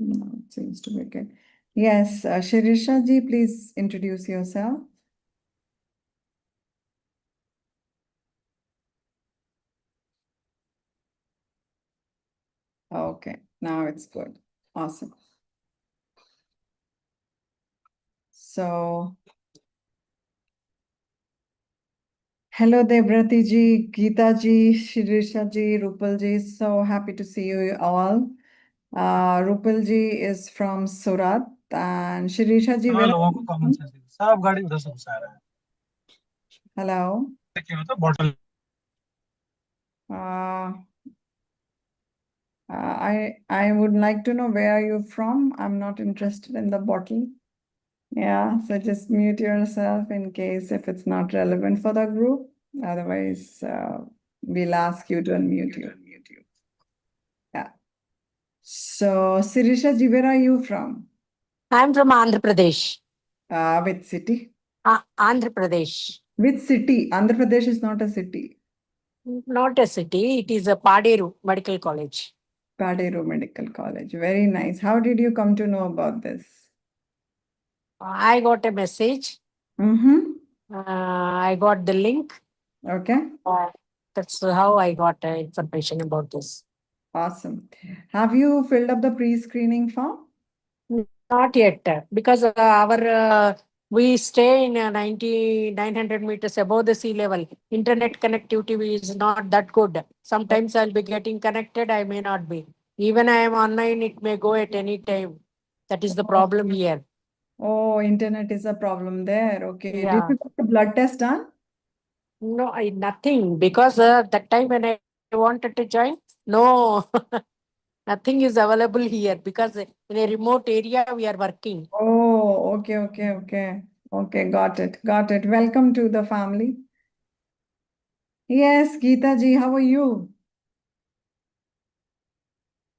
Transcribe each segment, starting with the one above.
No, it seems to be good. Yes, Shirisha ji, please introduce yourself. Okay, now it's good. Awesome. So, hello Debrati ji, Geeta ji, Shirisha ji, Rupal ji. So happy to see you all. Rupal ji is from Surat and Shirisha ji, where are you common from? Sense sir आप गाड़ी उधर से घुसा रहा है Hello. क्या होता है bottle Uh, I would like to know where are you from? I'm not interested in the bottle. Yeah, so just mute yourself in case if it's not relevant for the group. Otherwise, we'll ask you to unmute you. Yeah. So, Sirisha ji, where are you from? I'm from Andhra Pradesh. Which city? Andhra Pradesh. Which city? Andhra Pradesh is not a city. Not a city, it is a Paderu Medical College. Paderu Medical College. Very nice. How did you come to know about this? I got a message. Mm-hmm. I got the link. Okay. That's how I got information about this. Awesome. Have you filled up the pre-screening form? Not yet, because we stay in 900 meters above the sea level. Internet connectivity is not that good. Sometimes I'll be getting connected, I may not be. Even I am online, it may go at any time. That is the problem here. Oh, internet is a problem there. Okay. Did Yeah. you get the blood test done? No, nothing. Because that time when I wanted to join, no, nothing is available here because in a remote area we are working. Oh, okay. Okay, got it. Got it. Welcome to the family. Yes, Geeta ji, how are you?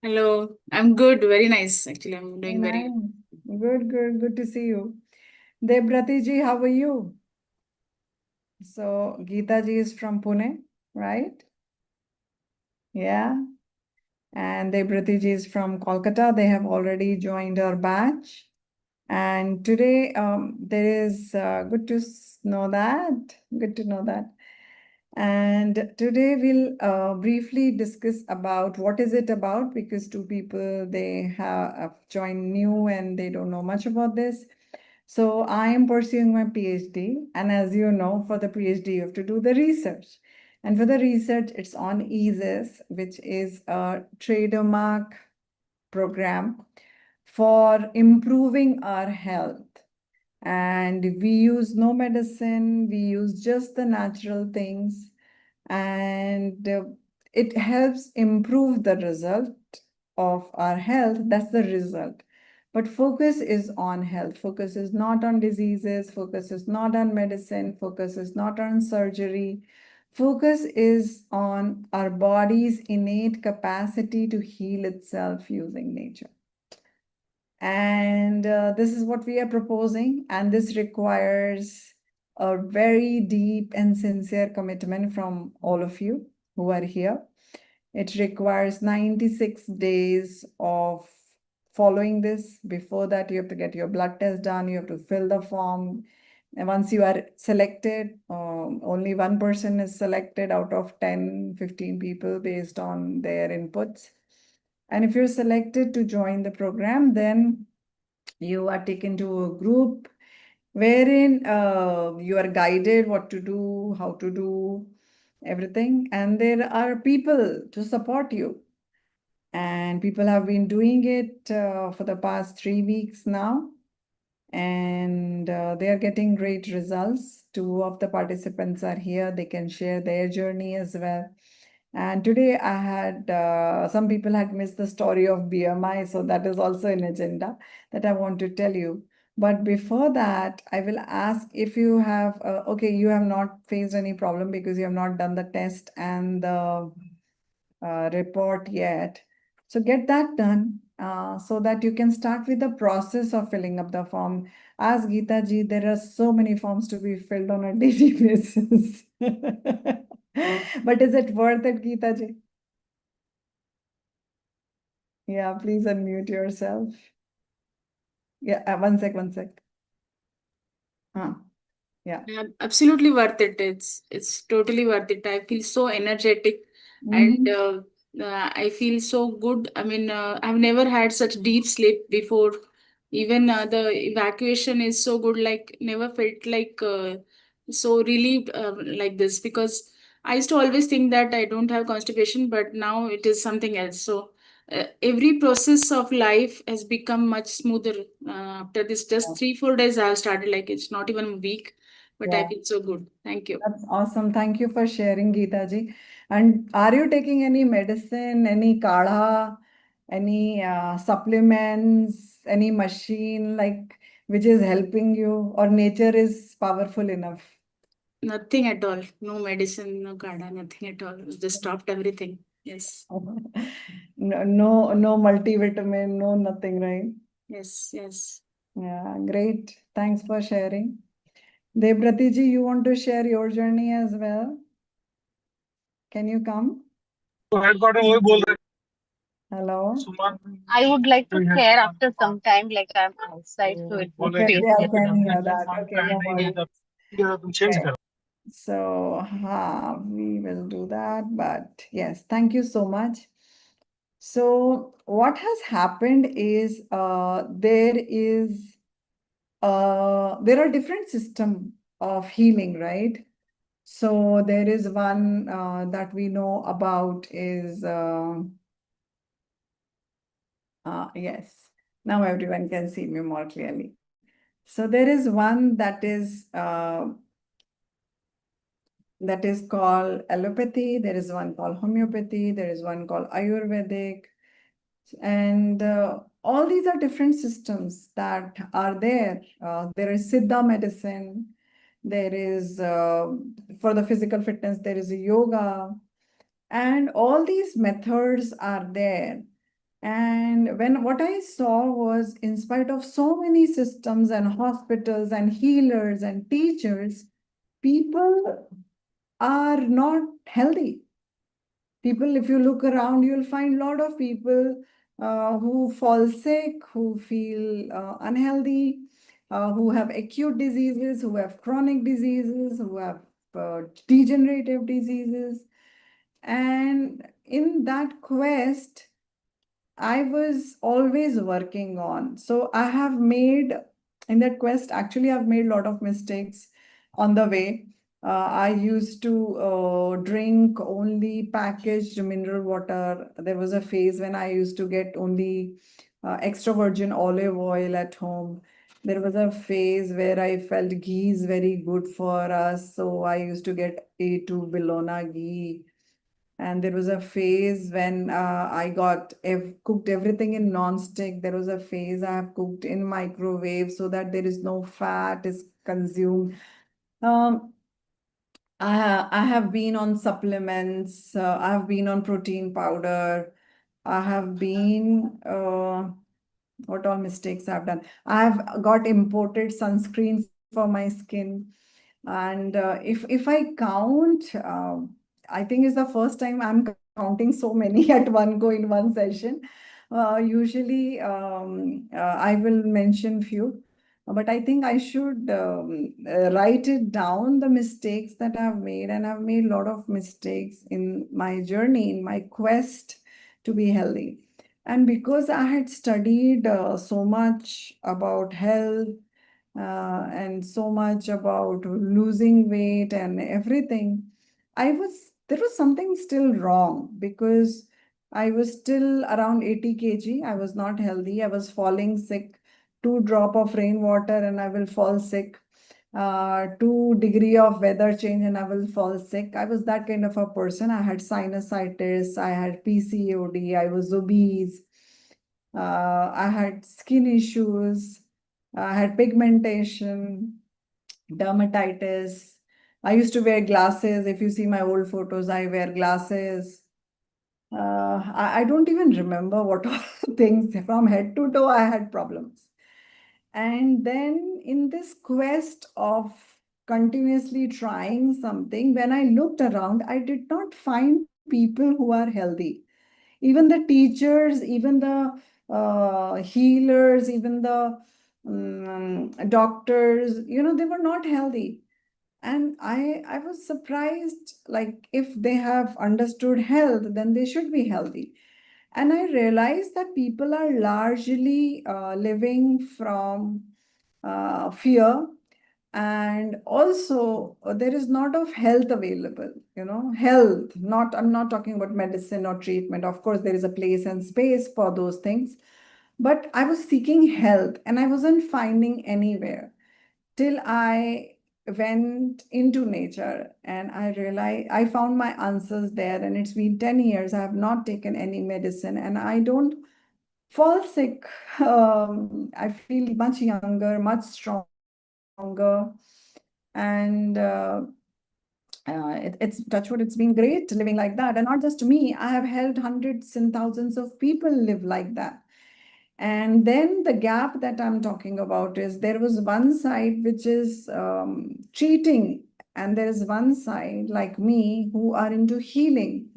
Hello, I'm good. Very nice. Actually, I'm doing very Nice. Good to see you. Debrati ji, how are you? So, Geeta ji is from Pune, right? Yeah. And Debrati ji is from Kolkata. They have already joined our batch. And today, there is good to know that. Good to know that. And today we'll briefly discuss about what is it about, because two people, they have joined new and they don't know much about this. So I am pursuing my PhD, and as you know, for the PhD you have to do the research. And for the research, it's on EASIS, which is a trademark program for improving our health. And we use no medicine, we use just the natural things, and it helps improve the result of our health. That's the result. But focus is on health. Focus is not on diseases. Focus is not on medicine. Focus is not on surgery. Focus is on our body's innate capacity to heal itself using nature. And this is what we are proposing. And this requires a very deep and sincere commitment from all of you who are here. It requires 96 days of following this. Before that, you have to get your blood test done. You have to fill the form. And once you are selected, only one person is selected out of 10, 15 people based on their inputs. And if you're selected to join the program, then you are taken to a group wherein you are guided what to do, how to do everything. And there are people to support you. And people have been doing it for the past 3 weeks now. And they are getting great results. Two of the participants are here. They can share their journey as well. And today I had, some people had missed the story of BMI, so that is also an agenda that I want to tell you. But before that, I will ask if you have, okay, you have not faced any problem because you have not done the test and the report yet. So get that done so that you can start with the process of filling up the form. As Geeta ji, there are so many forms to be filled on a daily basis. But is it worth it, Geeta ji? Yeah, please unmute yourself. Yeah, one sec. Yeah. Yeah, absolutely worth it. It's totally worth it. I feel so energetic, and Mhm. I feel so good. I mean, I've never had such deep sleep before. Even the evacuation is so good. Like never felt like so relieved like this, because I used to always think that I don't have constipation, but now it is something else. So every process of life has become much smoother after this. Just 3 4 days I've started. Like it's not even a week, but I Yeah. feel so good. Thank you. That's awesome. Thank you for sharing, Geeta ji. And are you taking any medicine, any kadha, any supplements, any machine like which is helping you, or nature is powerful enough? Nothing at all. No medicine, no kada, nothing at all. Just stopped everything. Yes. No multivitamin, no nothing, right? Yes. Yes. Yeah, great. Thanks for sharing. Debrati ji, you want to share your journey as well? Can you come? तो headquarter वही बोल रहे Hello. Suman I would like to share after some time, like I'm outside, so it would Okay, be yeah, I okay. can hear that. Okay, no worries. तुम change Okay. करो So, we will do that. But yes, thank you so much. So, what has happened is there are different system of healing, right? So there is one that we know about is yes. Now everyone can see me more clearly. So there is one that is called allopathy. There is one called homeopathy. There is one called Ayurvedic. And all these are different systems that are there. There is Siddha medicine. There is, for the physical fitness, there is yoga. And all these methods are there. And when what I saw was, in spite of so many systems and hospitals and healers and teachers, people are not healthy. People, if you look around, you'll find a lot of people who fall sick, who feel unhealthy, who have acute diseases, who have chronic diseases, who have degenerative diseases. And in that quest, I was always working on. So I have made, in that quest, actually, I've made a lot of mistakes on the way. I used to drink only packaged mineral water. There was a phase when I used to get only extra virgin olive oil at home. There was a phase where I felt ghee is very good for us. So I used to get A2 Bologna ghee. And there was a phase when I got cooked everything in non-stick. There was a phase I have cooked in microwave so that there is no fat is consumed. Um, I have been on supplements. I have been on protein powder. I have been, what all mistakes I've done. I have got imported sunscreens for my skin. And if I count, I think it's the first time I'm counting so many at one go in one session. Usually, I will mention few, but I think I should write it down, the mistakes that I've made, and I've made a lot of mistakes in my journey, in my quest to be healthy. And because I had studied so much about health, and so much about losing weight and everything, there was something still wrong because I was still around 80 kg. I was not healthy. I was falling sick. 2 drop of rainwater and I will fall sick. 2 degree of weather change and I will fall sick. I was that kind of a person. I had sinusitis. I had PCOD. I was obese. I had skin issues. I had pigmentation, dermatitis. I used to wear glasses. If you see my old photos, I wear glasses. I don't even remember what all things from head to toe I had problems. And then in this quest of continuously trying something, when I looked around, I did not find people who are healthy. Even the teachers, even the healers, even the doctors, they were not healthy. And I was surprised, like, if they have understood health, then they should be healthy. And I realized that people are largely living from fear, and also there is not of health available, health, I'm not talking about medicine or treatment. Of course, there is a place and space for those things, but I was seeking health and I wasn't finding anywhere till I went into nature and I realized I found my answers there. And it's been 10 years. I have not taken any medicine and I don't fall sick. I feel much younger, much stronger. And it's touch wood, it's been great living like that. And not just me, I have helped hundreds and thousands of people live like that. And then the gap that I'm talking about is there was one side which is treating, and there is one side like me who are into healing.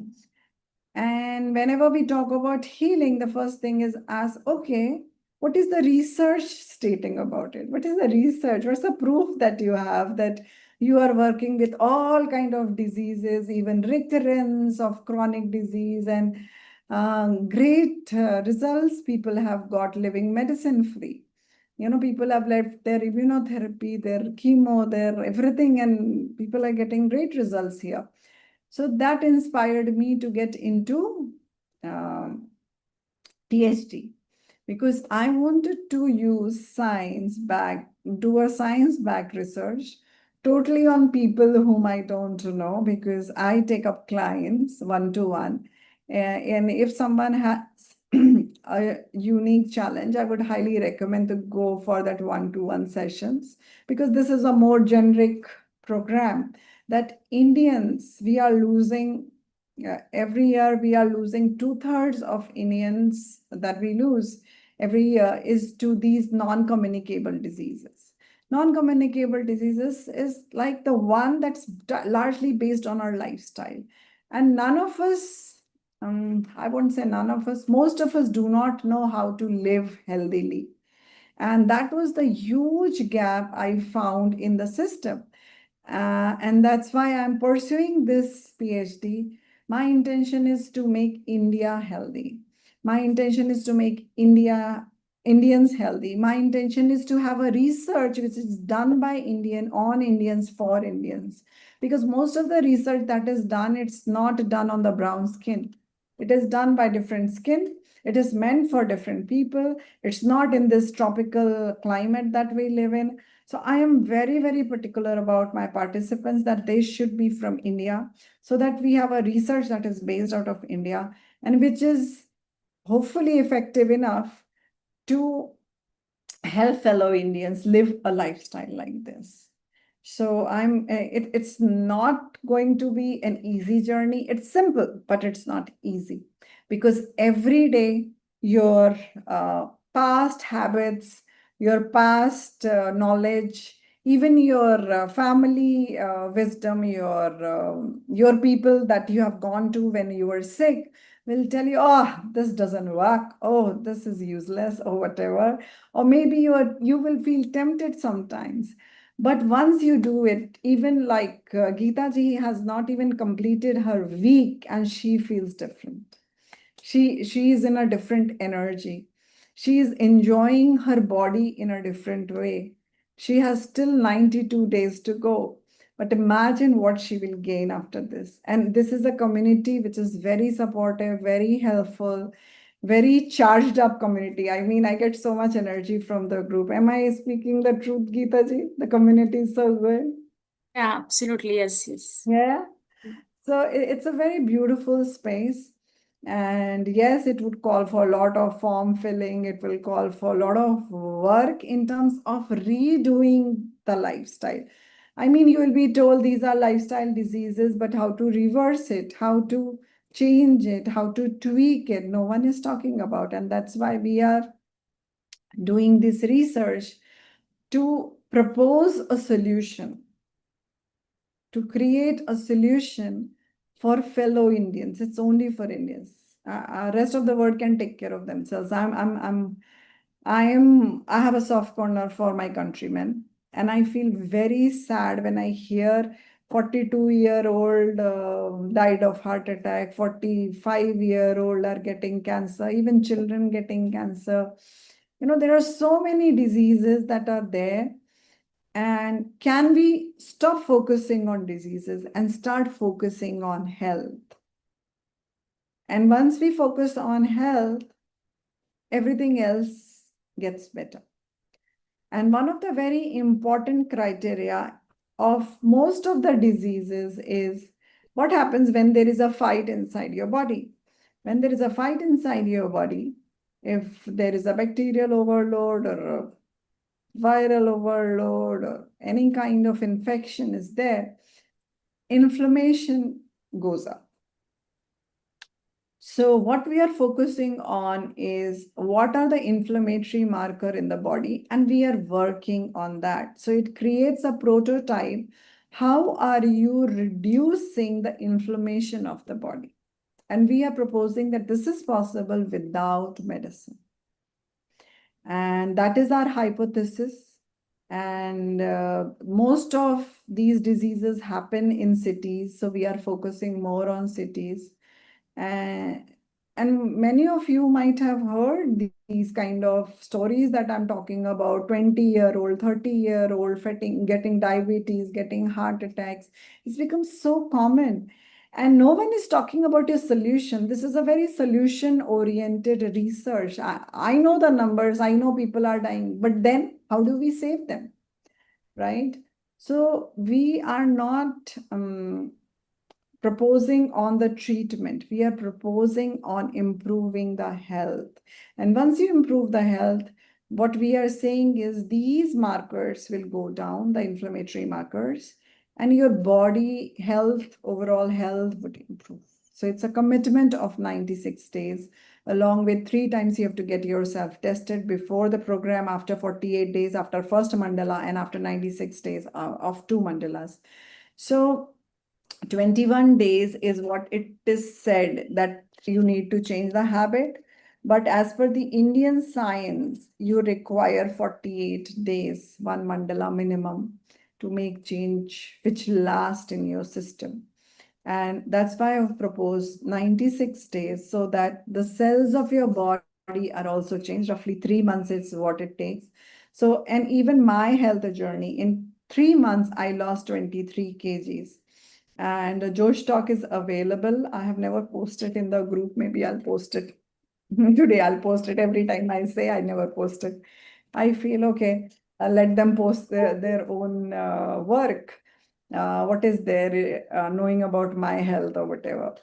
And whenever we talk about healing, the first thing is ask, okay, what is the research stating about it? What is the research? What's the proof that you have that you are working with all kind of diseases, even recurrence of chronic disease, and great results people have got living medicine free. People have left their immunotherapy, their chemo, their everything, and people are getting great results here. So that inspired me to get into PhD, because I wanted to use do a science-backed research totally on people whom I don't know, because I take up clients one-to-one. And if someone has a unique challenge, I would highly recommend to go for that one-to-one sessions, because this is a more generic program that Indians, we are losing every year. We are losing 2/3 of Indians that we lose every year is to these non-communicable diseases. Non-communicable diseases is like the one that's largely based on our lifestyle. And none of us, I won't say none of us, most of us do not know how to live healthily. And that was the huge gap I found in the system. And that's why I'm pursuing this PhD. My intention is to make India healthy. My intention is to make Indians healthy. My intention is to have a research which is done by on Indians for Indians. Because most of the research that is done, it's not done on the brown skin. It is done by different skin. It is meant for different people. It's not in this tropical climate that we live in. So I am very, very particular about my participants that they should be from India, so that we have a research that is based out of India and which is hopefully effective enough to help fellow Indians live a lifestyle like this. So it's not going to be an easy journey. It's simple, but it's not easy, because every day your past habits, your past knowledge, even your family wisdom, your people that you have gone to when you were sick will tell you, oh, this doesn't work. Oh, this is useless, or whatever. Or maybe you will feel tempted sometimes. But once you do it, even like Geeta ji has not even completed her week and she feels different. She is in a different energy. She is enjoying her body in a different way. She has still 92 days to go. But imagine what she will gain after this. And this is a community which is very supportive, very helpful, very charged up community. I mean, I get so much energy from the group. Am I speaking the truth, Geeta ji? The community is so good. Yeah, absolutely. Yes, yes. Yeah. So it's a very beautiful space. And yes, it would call for a lot of form filling. It will call for a lot of work in terms of redoing the lifestyle. I mean, you will be told these are lifestyle diseases, but how to reverse it, how to change it, how to tweak it, no one is talking about. And that's why we are doing this research to propose a solution, to create a solution for fellow Indians. It's only for Indians. Rest of the world can take care of themselves. I have a soft corner for my countrymen, and I feel very sad when I hear 42-year-old died of heart attack, 45-year-old are getting cancer, even children getting cancer. There are so many diseases that are there. And can we stop focusing on diseases and start focusing on health? And once we focus on health, everything else gets better. And one of the very important criteria of most of the diseases is what happens when there is a fight inside your body. When there is a fight inside your body, if there is a bacterial overload or a viral overload or any kind of infection is there, inflammation goes up. So what we are focusing on is what are the inflammatory marker in the body, and we are working on that. So it creates a prototype. How are you reducing the inflammation of the body? And we are proposing that this is possible without medicine. And that is our hypothesis. And most of these diseases happen in cities. So we are focusing more on cities. And many of you might have heard these kind of stories that I'm talking about, 20-year-old, 30-year-old getting diabetes, getting heart attacks. It's become so common. And no one is talking about a solution. This is a very solution-oriented research. I know the numbers, I know people are dying, but then how do we save them, right? So we are not proposing on the treatment. We are proposing on improving the health. And once you improve the health, what we are saying is these markers will go down, the inflammatory markers, and your body health, overall health would improve. So it's a commitment of 96 days, along with 3 times you have to get yourself tested before the program, after 48 days, after first mandala, and after 96 days of 2 mandalas. So 21 days is what it is said that you need to change the habit. But as per the Indian science, you require 48 days, 1 mandala minimum, to make change which last in your system. And that's why I've proposed 96 days, so that the cells of your body are also changed. Roughly 3 months is what it takes. So, and even my health journey, in 3 months, I lost 23 kgs. And Josh Talk is available. I have never posted in the group. Maybe I'll post it today. I'll post it every time I say I never posted. I feel okay. I'll let them post their own work. What is their knowing about my health or whatever.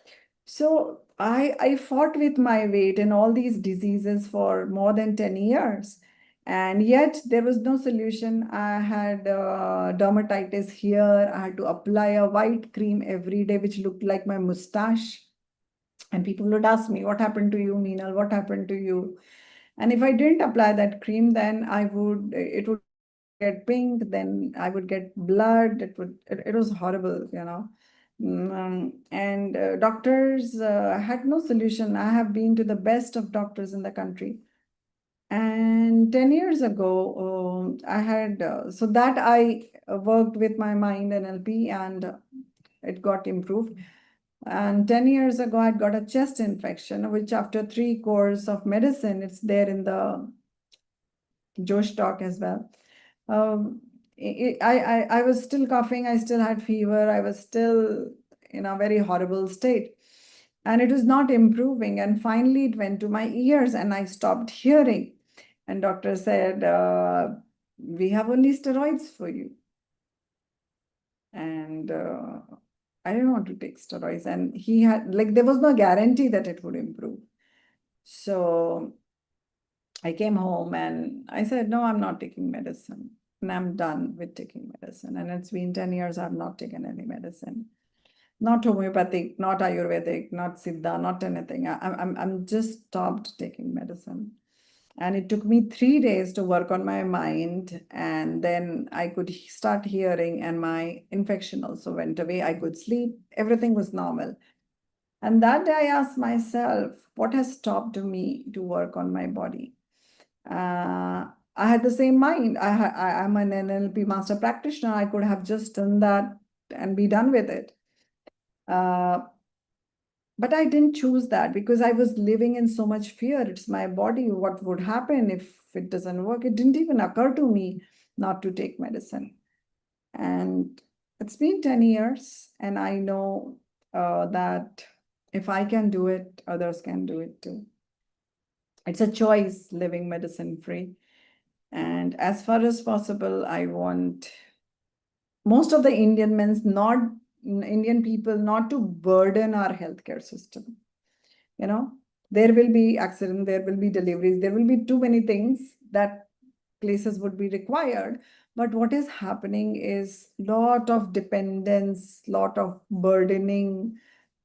So I fought with my weight and all these diseases for more than 10 years. And yet there was no solution. I had dermatitis here. I had to apply a white cream every day, which looked like my mustache. And people would ask me, what happened to you, Meenal? What happened to you? And if I didn't apply that cream, then it would get pink, then I would get blood. It was horrible, And doctors had no solution. I have been to the best of doctors in the country. And 10 years ago, I had, so that I worked with my mind NLP, and it got improved. And 10 years ago, I got a chest infection, which after 3 courses of medicine, it's there in the Josh Talk as well. I was still coughing. I still had fever. I was still in a very horrible state. And it was not improving. And finally, it went to my ears and I stopped hearing. And doctor said, we have only steroids for you. And I didn't want to take steroids. And he had, there was no guarantee that it would improve. So I came home and I said, no, I'm not taking medicine. And I'm done with taking medicine. And it's been 10 years, I've not taken any medicine. Not homeopathic, not Ayurvedic, not Siddha, not anything. I'm just stopped taking medicine. And it took me 3 days to work on my mind. And then I could start hearing, and my infection also went away. I could sleep. Everything was normal. And that day I asked myself, what has stopped me to work on my body? I had the same mind. I'm an NLP master practitioner. I could have just done that and be done with it. But I didn't choose that because I was living in so much fear. It's my body. What would happen if it doesn't work? It didn't even occur to me not to take medicine. And it's been 10 years, and I know that if I can do it, others can do it too. It's a choice living medicine free. And as far as possible, I want most of the Indian people not to burden our healthcare system. You know, there will be accidents, there will be deliveries, there will be too many things that places would be required. But what is happening is lot of dependence, lot of burdening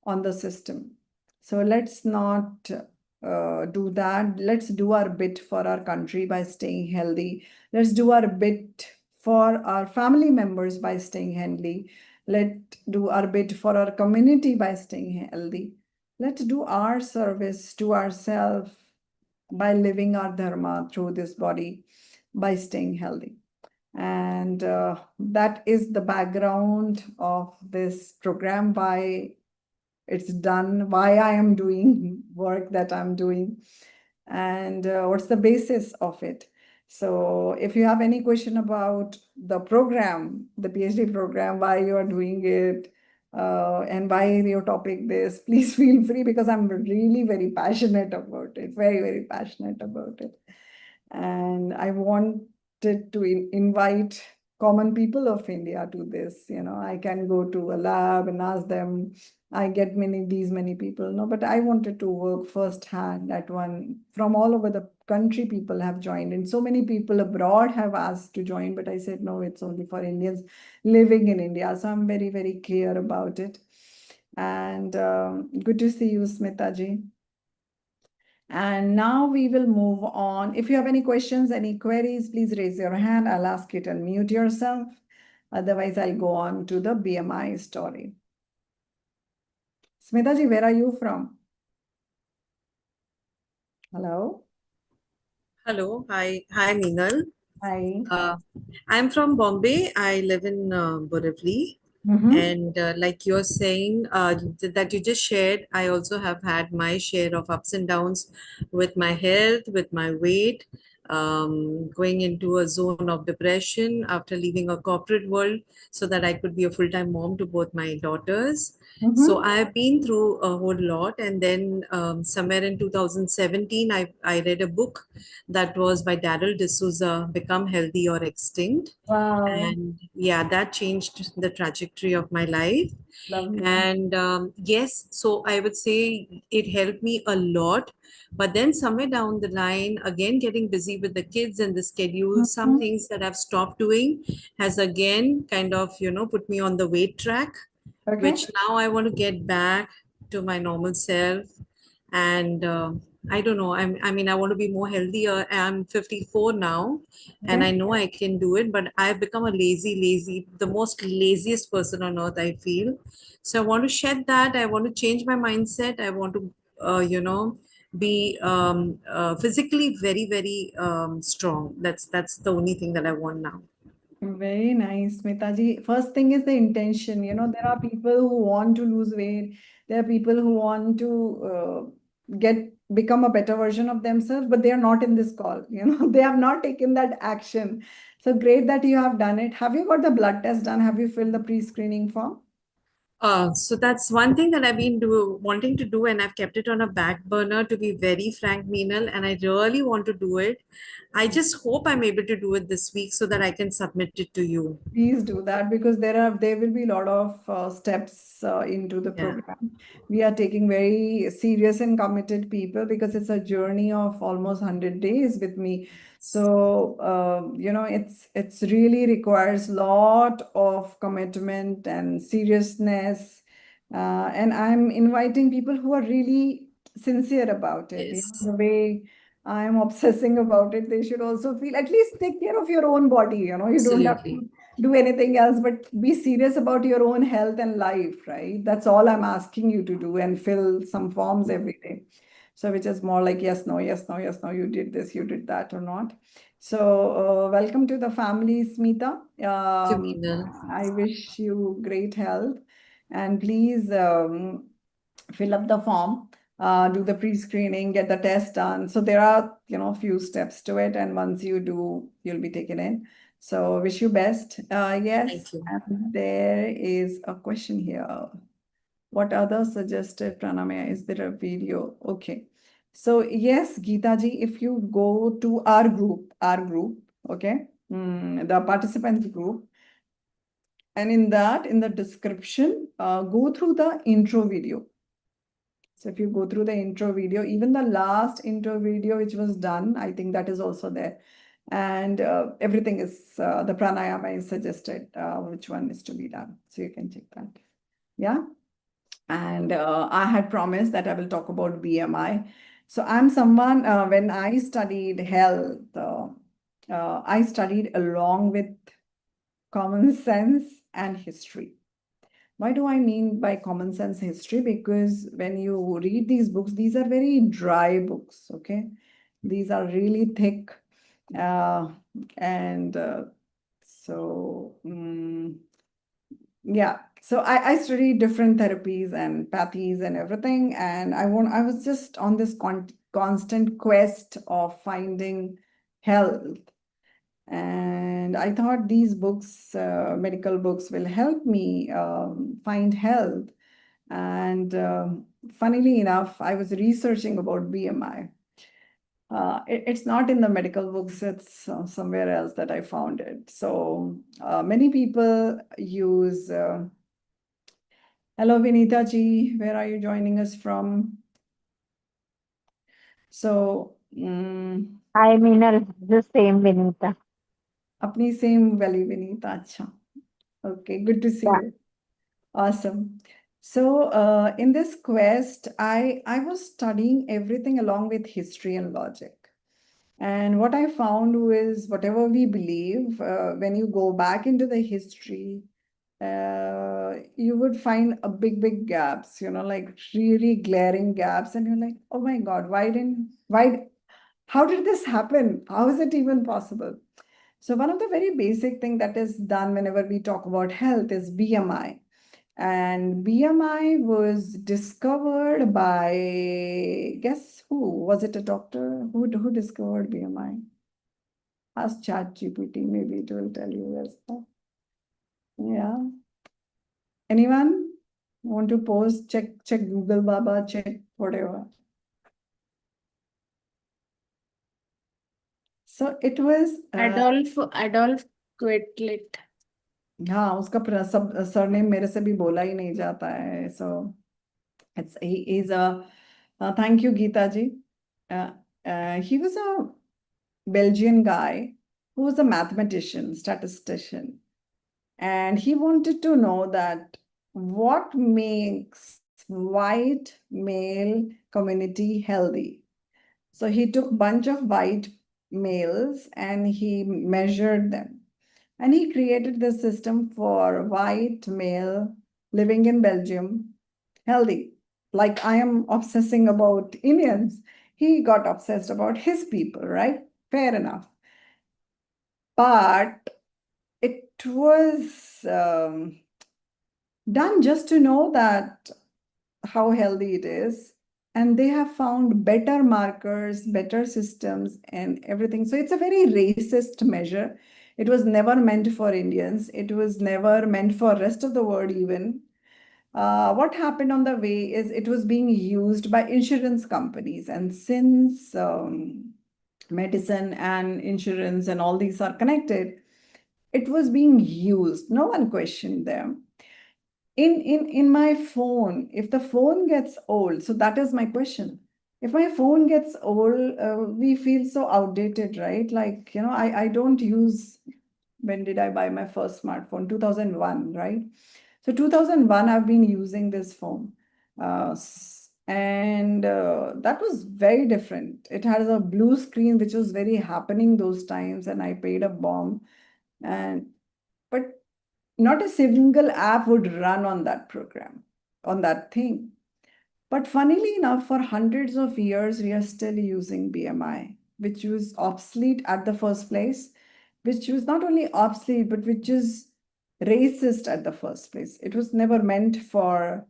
on the system. So let's not do that. Let's do our bit for our country by staying healthy. Let's do our bit for our family members by staying healthy. Let's do our bit for our community by staying healthy. Let's do our service to ourselves by living our dharma through this body by staying healthy. And that is the background of this program, why it's done, why I am doing work that I'm doing, and what's the basis of it. So if you have any question about the program, the PhD program, why you are doing it, and why your topic this, please feel free, because I'm really very passionate about it, very, very passionate about it. And I wanted to invite common people of India to this. I can go to a lab and ask them. I get many people. No, but I wanted to work firsthand at one. From all over the country, people have joined, and so many people abroad have asked to join. But I said no, it's only for Indians living in India. So I'm very, very clear about it. And good to see you, Smita ji. And now we will move on. If you have any questions, any queries, please raise your hand. I'll ask you to unmute yourself. Otherwise, I'll go on to the BMI story. Smita ji, where are you from? Hello? Hello. Hi, Meenal. Hi. I'm from Bombay. I live in Borivali. And like you're saying, that you just shared, I also have had my share of ups and downs with my health, with my weight, going into a zone of depression after leaving a corporate world so that I could be a full-time mom to both my daughters. So I've been through a whole lot. And then somewhere in 2017, I read a book that was by Daryl D'Souza, Become Healthy or Extinct. Wow. And yeah, that changed the trajectory of my life. Lovely. And yes, so I would say it helped me a lot. But then somewhere down the line, again, getting busy with the kids and the schedule, some things that I've stopped doing has again kind of, put me on the weight track, Okay. which now I want to get back to my normal self. And I don't know, I mean, I want to be more healthier. I'm 54 now, and I know I can do it, but I've become a the most laziest person on earth, I feel. So I want to shed that. I want to change my mindset. I want to, be physically very, very strong. That's the only thing that I want now. Very nice, Smita. First thing is the intention. There are people who want to lose weight. There are people who want to become a better version of themselves, but they are not in this call. They have not taken that action. So great that you have done it. Have you got the blood test done? Have you filled the pre-screening form? So that's one thing that I've been wanting to do, and I've kept it on a back burner, to be very frank, Meenal, and I really want to do it. I just hope I'm able to do it this week so that I can submit it to you. Please do that, because there will be a lot of steps into the Yeah. program. We are taking very serious and committed people, because it's a journey of almost 100 days with me. So it's really requires lot of commitment and seriousness, and I'm inviting people who are really sincere about it. Yes. The way I'm obsessing about it, they should also feel, at least take care of your own body. You don't have Absolutely. to do anything else, but be serious about your own health and life, right? That's all I'm asking you to do, and fill some forms every day. So which is more like yes, no, yes, no, yes, no, you did this, you did that, or not. So welcome to the family, Smita. Thank you, Meenal. I wish you great health, and please fill up the form, do the pre-screening, get the test done. So there are, few steps to it, and once you do, you'll be taken in. So wish you best. Yes, Thank you. and there is a question here. What other suggested pranamaya? Is there a video? Okay. So yes, Geeta ji, if you go to our group, okay, the participants group, and in the description, go through the intro video. So if you go through the intro video, even the last intro video which was done, I think that is also there. And everything is, the pranayama is suggested, which one is to be done. So you can check that. Yeah. And I had promised that I will talk about BMI. So I'm someone, when I studied health, I studied along with common sense and history. Why do I mean by common sense history? Because when you read these books, these are very dry books, okay? These are really thick. And so, yeah. So I studied different therapies and pathies and everything. And I was just on this constant quest of finding health. And I thought these books, medical books, will help me find health. And funnily enough, I was researching about BMI. It's not in the medical books, it's somewhere else that I found it. So many people use, hello Vinita ji, where are you joining us from? So, Hi, Meenal. The same, Vinita. apni same valley, Vinita. Acha. Okay, good to see Yeah. you. Awesome. So in this quest, I was studying everything along with history and logic. And what I found was whatever we believe, when you go back into the history, you would find a big gaps, like really glaring gaps. And you're like, oh my God, how did this happen? How is it even possible? So one of the very basic thing that is done whenever we talk about health is BMI. And BMI was discovered by, guess who? Was it a doctor? Who discovered BMI? Ask ChatGPT, maybe it will tell you as well. Yeah. Anyone want to post? Check Google Baba, check whatever. So it was Adolf Quetelet. हाँ उसका surname मेरे से भी बोला ही नहीं जाता है. So he is a thank you Geeta ji. He was a Belgian guy who was a mathematician, statistician, and he wanted to know that what makes white male community healthy. So he took bunch of white males and he measured them. And he created this system for white male living in Belgium, healthy. Like I am obsessing about Indians, he got obsessed about his people, right? Fair enough. But it was done just to know that how healthy it is. And they have found better markers, better systems, and everything. So it's a very racist measure. It was never meant for Indians. It was never meant for rest of the world even. What happened on the way is it was being used by insurance companies. And since medicine and insurance and all these are connected, it was being used. No one questioned them. In my phone, if the phone gets old, so that is my question. If my phone gets old, we feel so outdated, right? Like, I don't use, when did I buy my first smartphone? 2001, right? So 2001, I've been using this phone. And that was very different. It has a blue screen, which was very happening those times, and I paid a bomb. And but not a single app would run on that program, on that thing. But funnily enough, for hundreds of years, we are still using BMI, which was obsolete at the first place, which was not only obsolete, but which is racist at the first place. It was never meant for,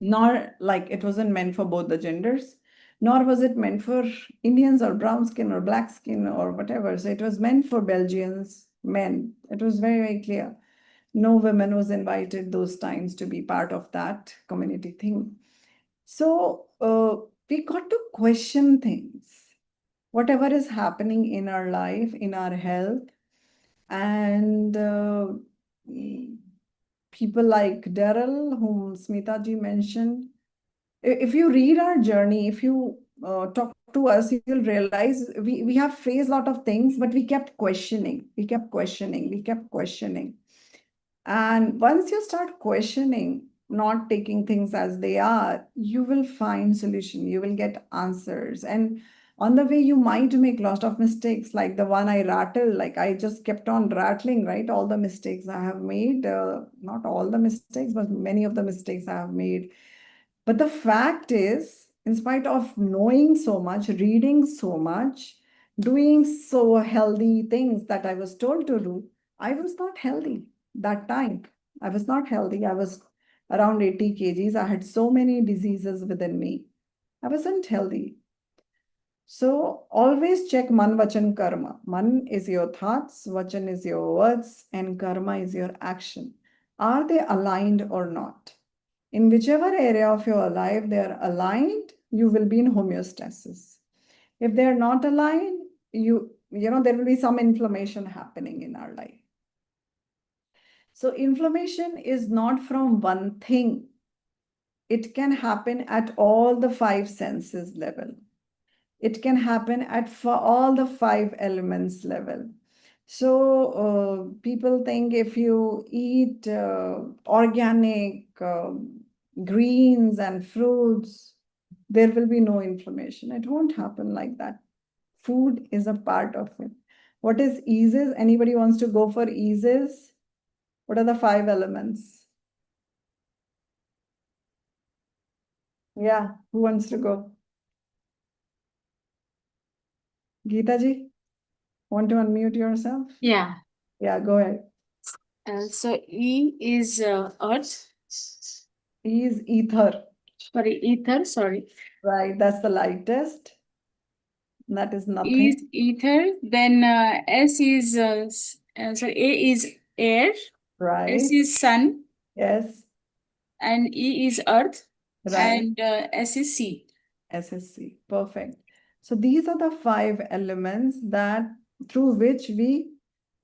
nor like it wasn't meant for both the genders, nor was it meant for Indians or brown skin or black skin or whatever. So it was meant for Belgians, men. It was very, very clear. No women was invited those times to be part of that community thing. So we got to question things, whatever is happening in our life, in our health, and people like Daryl, whom Smita ji mentioned. If you read our journey, if you talk to us, you'll realize we have faced a lot of things, but we kept questioning, we kept questioning, we kept questioning. And once you start questioning, not taking things as they are, you will find solution, you will get answers. And on the way, you might make lots of mistakes, like the one I rattled, like I just kept on rattling, right? All the mistakes I have made, not all the mistakes, but many of the mistakes I have made. But the fact is, in spite of knowing so much, reading so much, doing so healthy things that I was told to do, I was not healthy that time. I was not healthy. I was around 80 kgs. I had so many diseases within me. I wasn't healthy. So always check man, vachan, karma. Man is your thoughts, vachan is your words, and karma is your action. Are they aligned or not? In whichever area of your life they are aligned, you will be in homeostasis. If they are not aligned, there will be some inflammation happening in our life. So inflammation is not from one thing. It can happen at all the five senses level. It can happen at for all the five elements level. So people think if you eat organic greens and fruits, there will be no inflammation. It won't happen like that. Food is a part of it. What is eases? Anybody wants to go for eases? What are the five elements? Yeah, who wants to go? Geeta ji, want to unmute yourself? Yeah. Yeah, go ahead. So E is earth. E is ether. Sorry, ether. Sorry. Right, that's the lightest. That is E nothing. is ether. Then S is sorry. A is air. Right. S is sun. Yes. And E is earth. Right. And S is sea. SSC. Perfect. So these are the five elements that through which we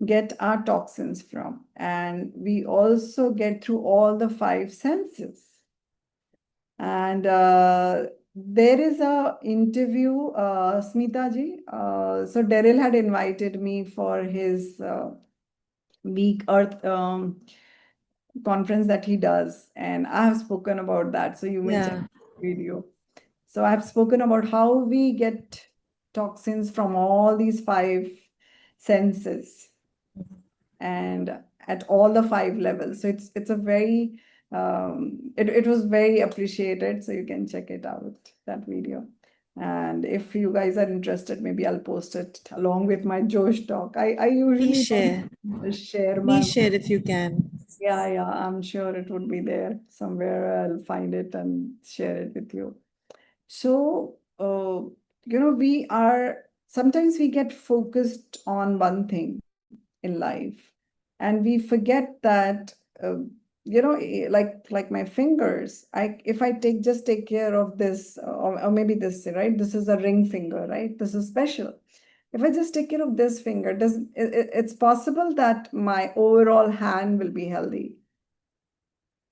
get our toxins from. And we also get through all the five senses. And there is a interview, Smita ji. So Daryl had invited me for his week Earth conference that he does, and I have spoken about that. So you may check the video. So I've spoken about how we get toxins from all these five senses and at all the five levels. So it's a very it was very appreciated. So you can check it out, that video. And if you guys are interested, maybe I'll post it along with my Josh talk. I usually Please share. don't share my Please share if you can. yeah, I'm sure it would be there somewhere. I'll find it and share it with you. So, we are sometimes we get focused on one thing in life, and we forget that, like my fingers. If I take care of this, or maybe this, right? This is a ring finger, right? This is special. If I just take care of this finger, it's possible that my overall hand will be healthy.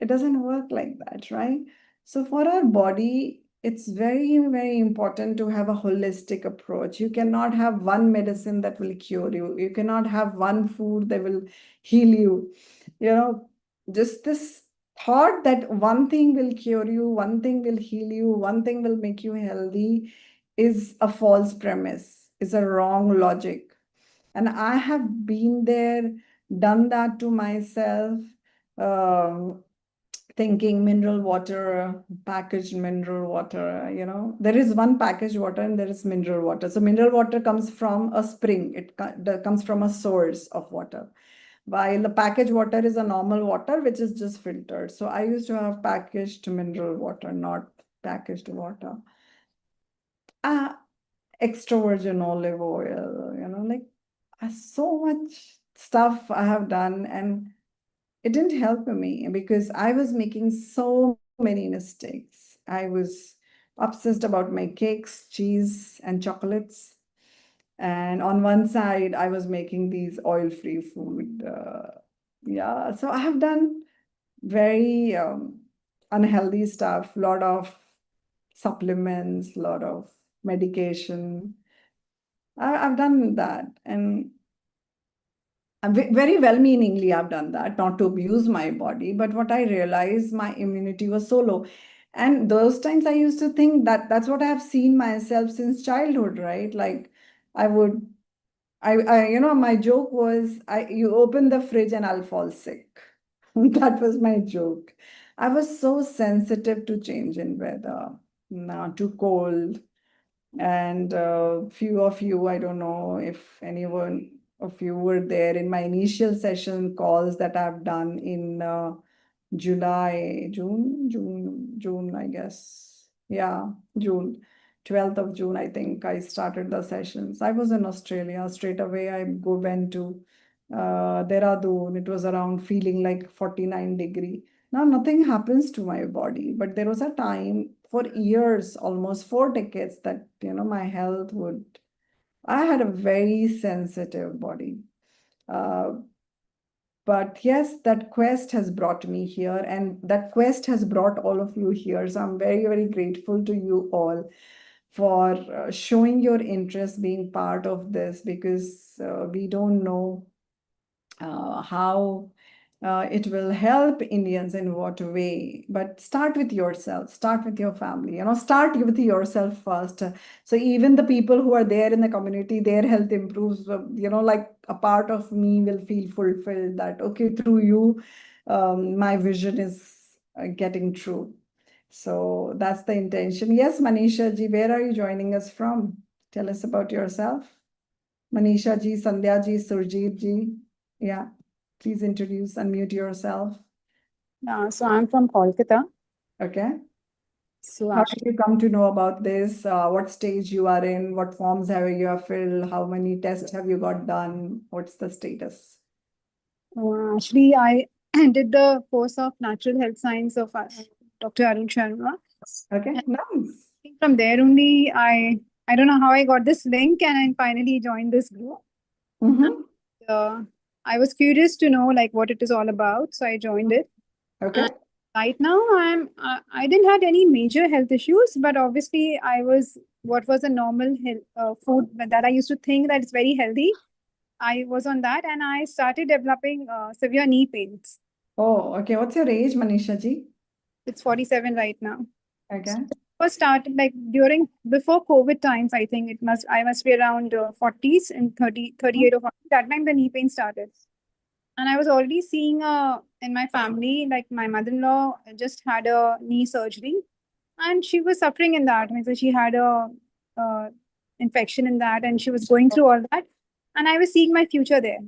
It doesn't work like that, right? So for our body, it's very, very important to have a holistic approach. You cannot have one medicine that will cure you. You cannot have one food that will heal you. Just this thought that one thing will cure you, one thing will heal you, one thing will make you healthy is a false premise, is a wrong logic. And I have been there done that to myself, um, thinking mineral water, packaged mineral water, there is one packaged water and there is mineral water. So mineral water comes from a spring, that comes from a source of water, while the packaged water is a normal water which is just filtered. So I used to have packaged mineral water, not packaged water. Extra virgin olive oil, like so much stuff I have done, and it didn't help me because I was making so many mistakes. I was obsessed about my cakes, cheese, and chocolates. And on one side, I was making these oil-free food. Yeah, so I have done very unhealthy stuff, lot of supplements, lot of medication. I've done that, and very well-meaningly I've done that, not to abuse my body. But what I realized, my immunity was so low. And those times I used to think that that's what I have seen myself since childhood, right? Like I would, my joke was, you open the fridge and I'll fall sick. That was my joke. I was so sensitive to change in weather, to cold. And few of you, I don't know if anyone of you were there in my initial session calls that I've done in June, I guess. Yeah, June. 12th of June, I think I started the sessions. I was in Australia. Straight away, went to Dehradun. It was around feeling like 49 degree. Now, nothing happens to my body, but there was a time for years, almost 4 decades, that, my health would, I had a very sensitive body. But yes, that quest has brought me here, and that quest has brought all of you here. So I'm very, very grateful to you all for showing your interest being part of this, because we don't know how it will help Indians in what way. But start with yourself, start with your family, start with yourself first. So even the people who are there in the community, their health improves, like a part of me will feel fulfilled that, okay, through you, my vision is getting true. So that's the intention. Yes, Manisha ji, where are you joining us from? Tell us about yourself. Manisha ji, Sandhya ji, Surjit ji. Yeah. Please introduce, unmute yourself. So I'm from Kolkata. Okay. So How did you come to know about this? What stage you are in? What forms have you filled? How many tests have you got done? What's the status? actually, I did the course of Natural Health Science of Dr. Arun Sharma. Okay, And nice. from there only, I don't know how I got this link, and I finally joined this group. I was curious to know like what it is all about, so I joined it. Okay. And right now, I didn't had any major health issues, but obviously I was what was a normal food that I used to think that it's very healthy. I was on that, and I started developing severe knee pains. Oh, okay. What's your age, Manisha ji? It's 47 right now. Okay. First started like before COVID times. I think I must be around 40s and 38 or 40. That time the knee pain started. And I was already seeing in my family, like my mother-in-law just had a knee surgery, and she was suffering in that. So she had a infection in that, and she was going through all that. And I was seeing my future there.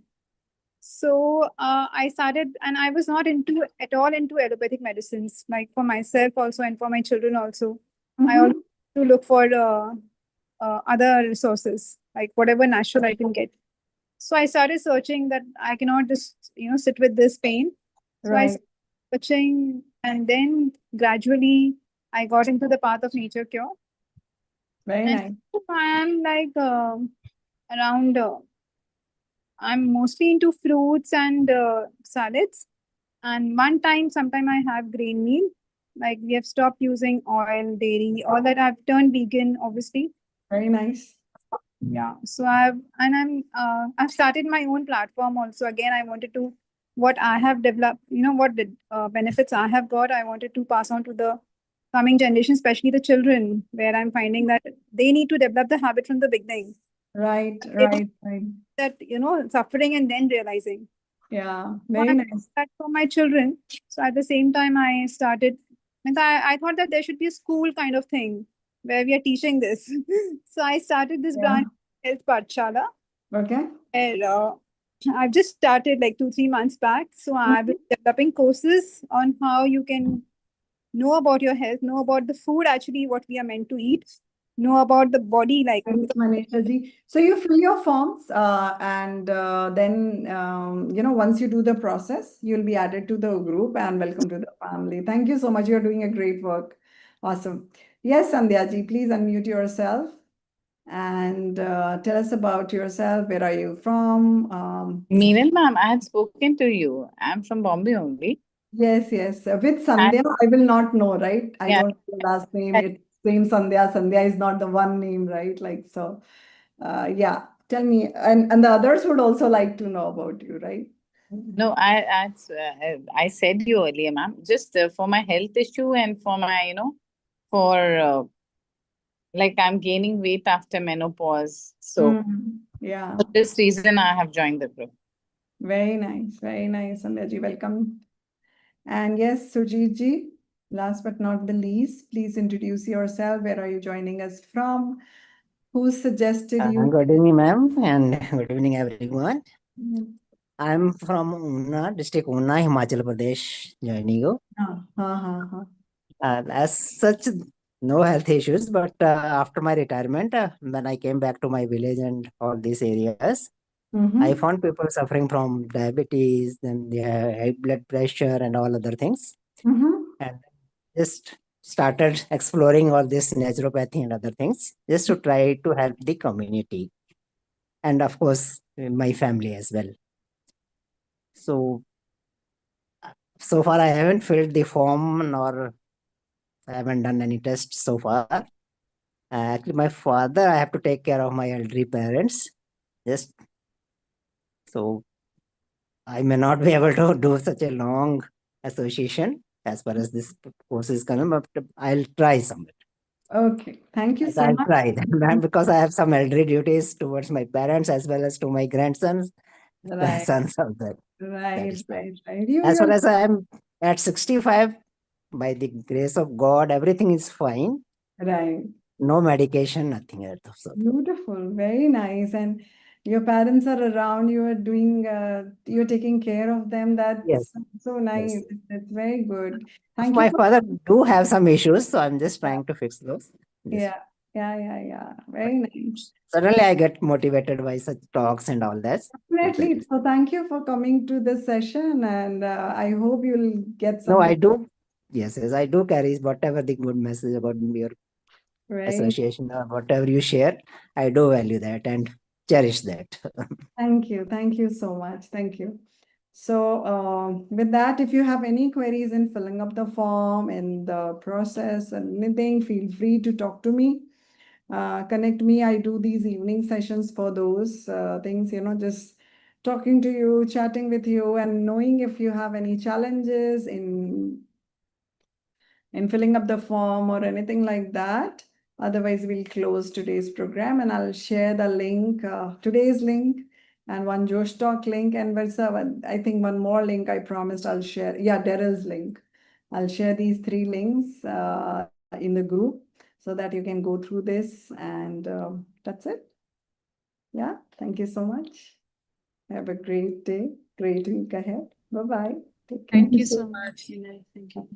So I started, and I was not at all into allopathic medicines, like for myself also and for my children also. I also to look for other resources, like whatever natural I can get. So I started searching that I cannot just, sit with this pain. So I started searching, and then gradually I got into the path of nature cure. Very nice. I'm like around, I'm mostly into fruits and salads. And sometime I have grain meal. Like we have stopped using oil, dairy, all that. I've turned vegan, obviously. Very nice. Yeah. So I've started my own platform also. Again, I wanted to what I have developed, what the benefits I have got, I wanted to pass on to the coming generation, especially the children, where I'm finding that they need to develop the habit from the beginning. Right. That, suffering and then realizing. Yeah, So very I nice. did that for my children. So at the same time, I started, and I thought that there should be a school kind of thing where we are teaching this. So I started this Yeah. branch, Health Pathshala, Okay. where I've just started like 2-3 months back. So I've been developing courses on how you can know about your health, know about the food actually, what we are meant to eat, know about the body, like Thanks, Manisha ji. So you fill your forms, and then once you do the process, you'll be added to the group and welcome to the family. Thank you so much. You're doing a great work. Awesome. Yes, Sandhya ji, please unmute yourself and tell us about yourself. Where are you from? Meenal ma'am, I had spoken to you. I'm from Bombay only. Yes, yes. With Sandhya, I will not know, right? I Yeah. don't know the last name. It's same Sandhya. Sandhya is not the one name, right? Like so. Yeah. Tell me, and the others would also like to know about you, right? No, I said you earlier, ma'am. Just for my health issue and for my, for like I'm gaining weight after menopause. So Yeah. for this reason, I have joined the group. Very nice. Very nice, Sandhya ji. Welcome. And yes, Sujit ji, last but not the least, please introduce yourself. Where are you joining us from? Who suggested you? Good evening, ma'am, and good evening, everyone. Mm. I'm from Una, district Una, Himachal Pradesh, joining you. As such, no health issues, but after my retirement, when I came back to my village and all these areas, I found people suffering from diabetes, then they have high blood pressure and all other things. And just started exploring all this naturopathy and other things, just to try to help the community. And of course, my family as well. So far, I haven't filled the form nor I haven't done any tests so far. Actually, my father, I have to take care of my elderly parents. Just so I may not be able to do such a long association as far as this course is concerned, but I'll try somewhere. Okay, thank you so I'll much. try that because I have some elderly duties towards my parents as well as to my grandsons, Right, sons of that. right, Is there. right. You, As far you're as I am at 65, by the grace of God, everything is fine. right. No medication, nothing else. So Beautiful, very nice. And your parents are around, you are doing, you're taking care of them. That's yes, so nice. yes. That's very good. Thank you My for, father do have some issues, so I'm just trying to fix those. Yes. yeah. Very nice. Suddenly, I get motivated by such talks and all that. Definitely. So thank you for coming to this session, and I hope you'll get No, I something do. Yes, I do carry whatever the good message about your very. association or whatever you share. I do value that and cherish that. Thank you so much. Thank you. So with that, if you have any queries in filling up the form and the process and anything, feel free to talk to me. Connect me. I do these evening sessions for those things, just talking to you, chatting with you, and knowing if you have any challenges in filling up the form or anything like that. Otherwise, we'll close today's program and I'll share the link, today's link, and one Josh Talk link, and I think one more link I promised I'll share. Yeah, Daryl's link. I'll share these 3 links in the group so that you can go through this, and that's it. Yeah, thank you so much. Have a great day, great week ahead. Bye-bye. Take care. Thank you so much, Vinay. Thank you.